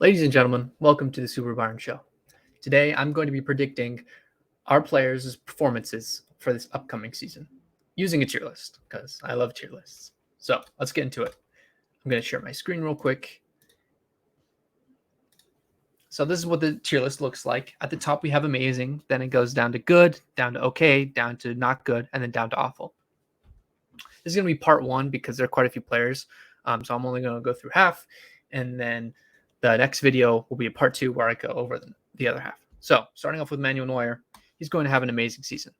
Ladies and gentlemen, welcome to the Super Bayern Show. Today, I'm going to be predicting our players' performances for this upcoming season using a tier list because I love tier lists. So let's get into it. I'm going to share my screen real quick. So this is what the tier list looks like. At the top, we have amazing. Then it goes down to good, down to okay, down to not good, and then down to awful. This is going to be part one because there are quite a few players. So I'm only going to go through half, and then the next video will be a part two where I go over the other half. So starting off with Manuel Neuer, he's going to have an amazing season.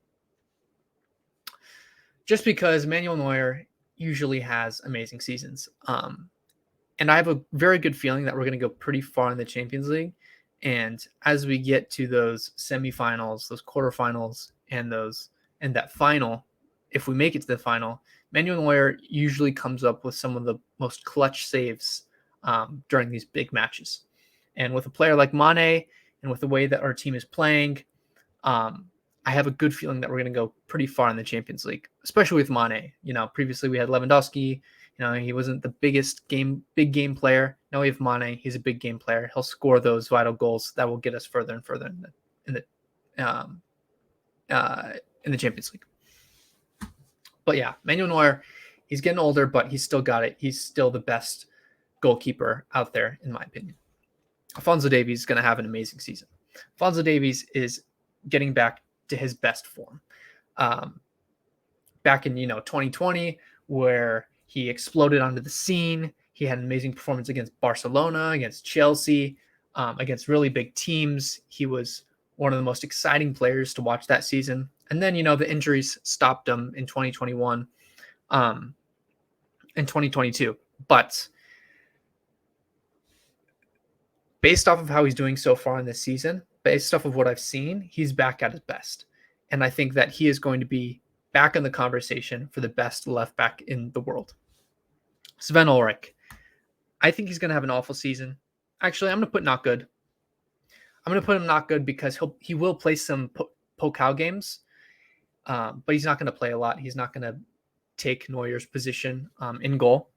Just because Manuel Neuer usually has amazing seasons. And I have a very good feeling that we're going to go pretty far in the Champions League. And as we get to those semifinals, those quarterfinals, and that final, if we make it to the final, Manuel Neuer usually comes up with some of the most clutch saves during these big matches. And with a player like Mane and with the way that our team is playing, I have a good feeling that we're going to go pretty far in the Champions League, especially with Mane. Previously we had Lewandowski. He wasn't the big game player. Now we have Mane. He's a big game player. He'll score those vital goals that will get us further and further in the Champions League. But yeah, Manuel Neuer, he's getting older, but he's still got it. He's still the best goalkeeper out there, in my opinion. Alphonso Davies is going to have an amazing season. Alphonso Davies is getting back to his best form. Back in 2020, where he exploded onto the scene. He had an amazing performance against Barcelona, against Chelsea, against really big teams. He was one of the most exciting players to watch that season. And then, the injuries stopped him in 2021, in 2022. But based off of how he's doing so far in this season, based off of what I've seen, he's back at his best. And I think that he is going to be back in the conversation for the best left back in the world. Sven Ulreich. I think he's going to have an awful season. Actually, I'm going to put not good. I'm going to put him not good because he will play some Pokal games, but he's not going to play a lot. He's not going to take Neuer's position in goal.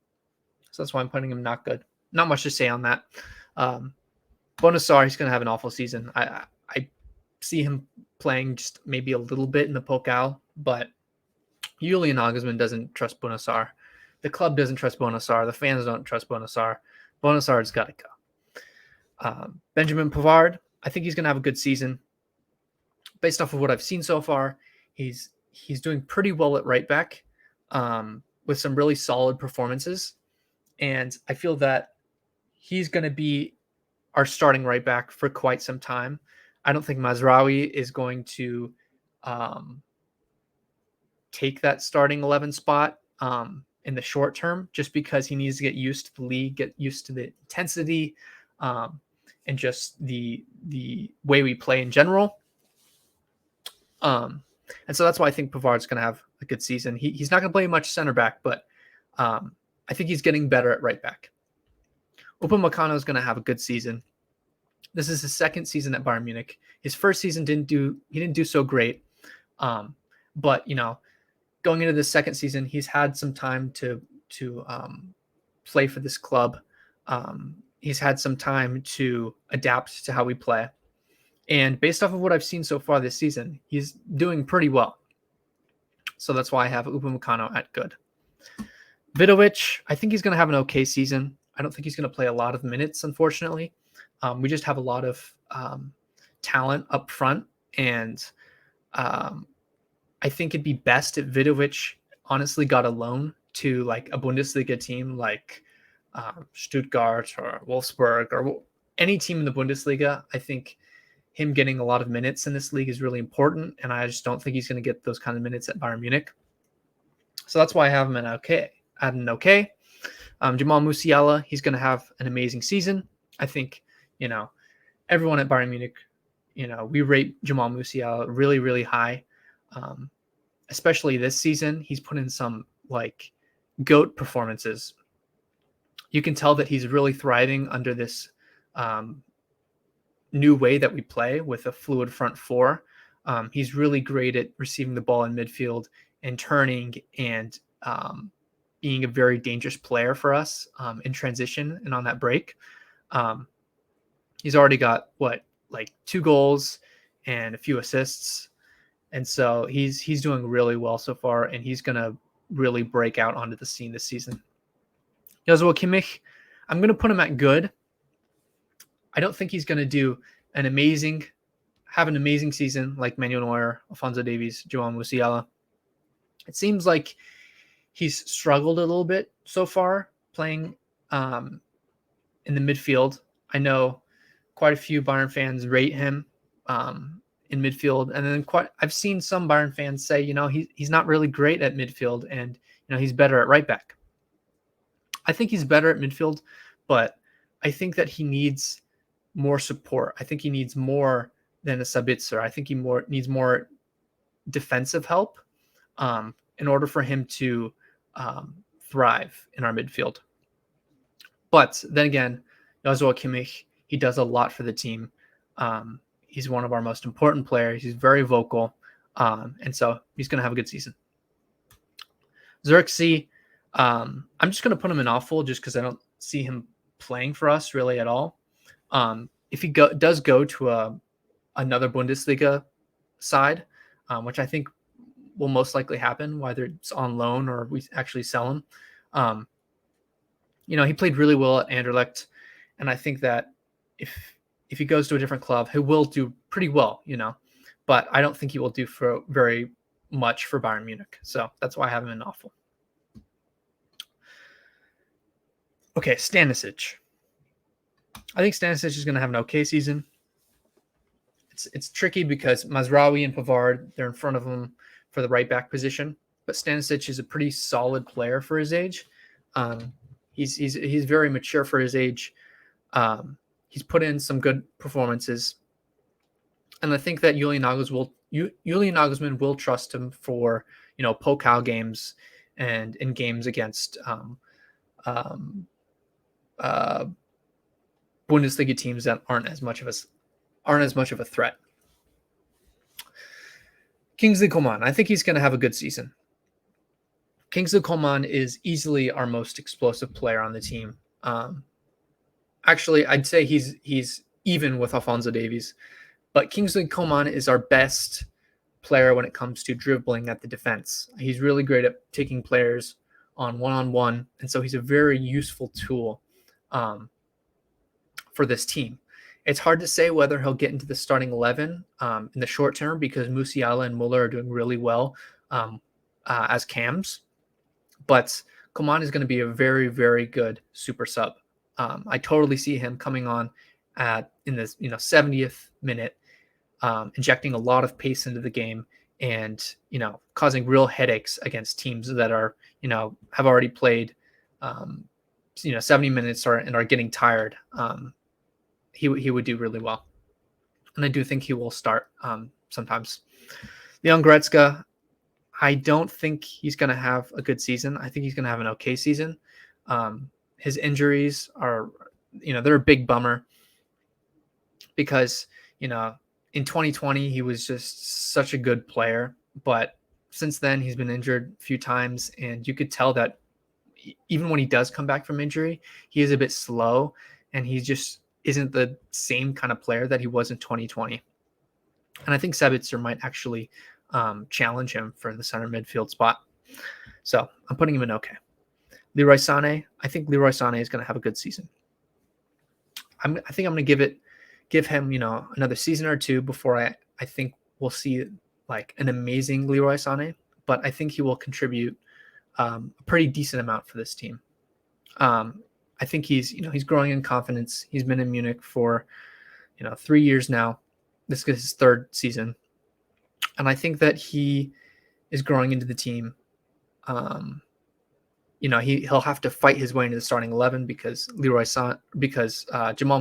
So that's why I'm putting him not good. Not much to say on that. Bouna Sarr, he's going to have an awful season. I see him playing just maybe a little bit in the Pokal, but Julian Nagelsmann doesn't trust Bouna Sarr. The club doesn't trust Bouna Sarr. The fans don't trust Bouna Sarr. Bouna Sarr's got to go. Benjamin Pavard, I think he's going to have a good season. Based off of what I've seen so far, he's doing pretty well at right back with some really solid performances. And I feel that he's going to be our starting right back for quite some time. I don't think Mazraoui is going to take that starting 11 spot in the short term, just because he needs to get used to the league, get used to the intensity, and just the way we play in general. And so that's why I think Pavard's going to have a good season. He's not going to play much center back, but I think he's getting better at right back. Upamecano is going to have a good season. This is his second season at Bayern Munich. His first season he didn't do so great. But going into the second season, he's had some time to play for this club. He's had some time to adapt to how we play. And based off of what I've seen so far this season, he's doing pretty well. So that's why I have Upamecano at good. Vidovic, I think he's going to have an okay season. I don't think he's going to play a lot of minutes, unfortunately. We just have a lot of talent up front. And I think it'd be best if Vidovic honestly got a loan to like a Bundesliga team like Stuttgart or Wolfsburg or any team in the Bundesliga. I think him getting a lot of minutes in this league is really important, and I just don't think he's going to get those kind of minutes at Bayern Munich. So that's why I have him at an okay. Jamal Musiala, he's going to have an amazing season. I think, everyone at Bayern Munich, we rate Jamal Musiala really, really high. Especially this season, he's put in some like GOAT performances. You can tell that he's really thriving under this new way that we play with a fluid front four. He's really great at receiving the ball in midfield and turning and being a very dangerous player for us in transition and on that break. He's already got like 2 goals and a few assists. And so he's doing really well so far, and he's going to really break out onto the scene this season. Joshua Kimmich, I'm going to put him at good. I don't think he's going to do have an amazing season like Manuel Neuer, Alphonso Davies, Joao Musiala. It seems like he's struggled a little bit so far playing in the midfield. I know quite a few Bayern fans rate him in midfield, and then I've seen some Bayern fans say, he's not really great at midfield, and he's better at right back. I think he's better at midfield, but I think that he needs more support. I think he needs more than a Sabitzer. I think he needs more defensive help in order for him to thrive in our midfield. But then again, Joshua Kimmich, he does a lot for the team. He's one of our most important players. He's very vocal, and so he's going to have a good season. Xerxes, I'm just going to put him in awful just because I don't see him playing for us really at all. If he does go to another Bundesliga side, which I think will most likely happen, whether it's on loan or we actually sell him. He played really well at Anderlecht, and I think that if he goes to a different club, he will do pretty well, but I don't think he will do for very much for Bayern Munich. So that's why I have him in awful. Okay, Stanisic. I think Stanisic is going to have an okay season. It's tricky because Mazraoui and Pavard, they're in front of him for the right back position, but Stanisic is a pretty solid player for his age. He's very mature for his age. He's put in some good performances, and I think that Julian Nagelsmann will trust him for Pokal games and in games against Bundesliga teams that aren't as much of a threat. Kingsley Coman, I think he's going to have a good season. Kingsley Coman is easily our most explosive player on the team. Actually, I'd say he's even with Alphonso Davies, but Kingsley Coman is our best player when it comes to dribbling at the defense. He's really great at taking players on one-on-one, and so he's a very useful tool for this team. It's hard to say whether he'll get into the starting 11 in the short term because Musiala and Muller are doing really well as cams, but Coman is going to be a very, very good super sub. I totally see him coming on in this 70th minute, injecting a lot of pace into the game and causing real headaches against teams that are have already played 70 minutes and are getting tired. He would do really well, and I do think he will start sometimes. Leon Goretzka, I don't think he's going to have a good season. I think he's going to have an okay season. His injuries are, they're a big bummer because, in 2020, he was just such a good player. But since then, he's been injured a few times. And you could tell that even when he does come back from injury, he is a bit slow. And he just isn't the same kind of player that he was in 2020. And I think Sabitzer might actually challenge him for the center midfield spot. So I'm putting him in okay. Leroy Sané, I think Leroy Sané is going to have a good season. I think I'm going to give him, another season or two before I think we'll see like an amazing Leroy Sané, but I think he will contribute a pretty decent amount for this team. I think he's growing in confidence. He's been in Munich for, 3 years now. This is his third season. And I think that he is growing into the team. He'll have to fight his way into the starting 11 because Jamal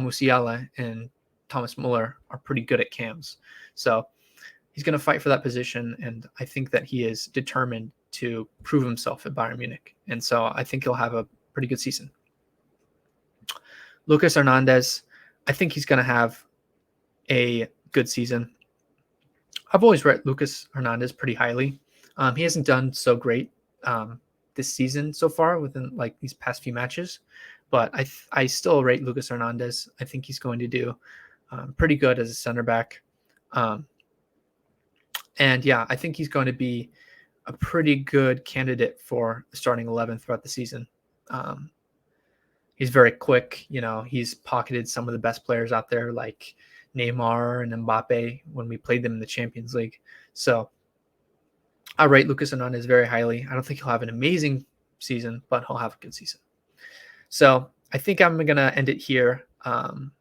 Musiala and Thomas Muller are pretty good at cams. So he's going to fight for that position, and I think that he is determined to prove himself at Bayern Munich. And so I think he'll have a pretty good season. Lucas Hernandez, I think he's going to have a good season. I've always rated Lucas Hernandez pretty highly. He hasn't done so great this season so far within like these past few matches, but I still rate Lucas Hernandez. I think he's going to do pretty good as a center back. And yeah, I think he's going to be a pretty good candidate for the starting 11 throughout the season. He's very quick. He's pocketed some of the best players out there like Neymar and Mbappe when we played them in the Champions League. So I rate Lucas Hernandez very highly. I don't think he'll have an amazing season, but he'll have a good season. So I think I'm going to end it here. I'm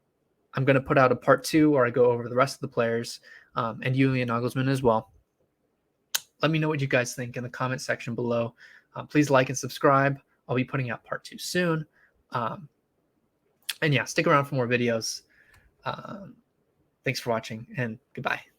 going to put out a part 2 where I go over the rest of the players and Julian Nagelsmann as well. Let me know what you guys think in the comment section below. Please like and subscribe. I'll be putting out part 2 soon. And yeah, stick around for more videos. Thanks for watching, and goodbye.